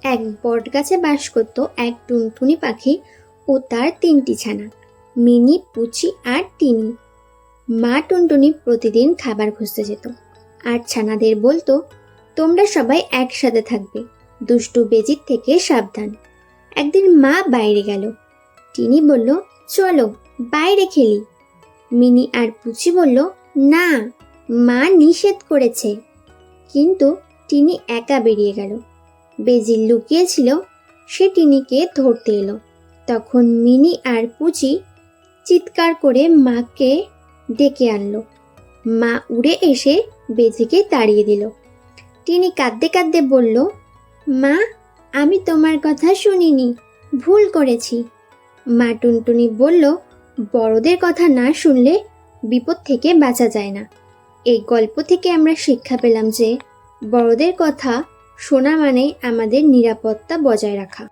এক বটগাছে বাস করত এক টুনটুনি পাখি ও তার 3টি ছানা, মিনি, পুচি আর টিনি। মা টুনটুনি প্রতিদিন খাবার খুঁজতে যেত আর ছানাদের বলতো, তোমরা সবাই একসাথে থাকবে, দুষ্টু বেজির থেকে সাবধান। একদিন মা বাইরে গেল। টিনি বলল, চলো বাইরে খেলি। মিনি আর পুচি বলল, না, মা নিষেধ করেছে। কিন্তু টিনি একা বেরিয়ে গেল। বেজি লুকিয়েছিল, সে টিনিকে ধরতে এলো। তখন মিনি আর পুচি চিৎকার করে মাকে ডেকে আনলো। মা উড়ে এসে বেজিকে তাড়িয়ে দিল। টিনি কাঁদতে কাঁদতে বলল, মা, আমি তোমার কথা শুনিনি, ভুল করেছি। মা টুনটুনি বলল, বড়দের কথা না শুনলে বিপদ থেকে বাঁচা যায় না। এই গল্প থেকে আমরা শিক্ষা পেলাম যে বড়দের কথা শোনা মানে আমাদের নিরাপত্তা বজায় রাখা।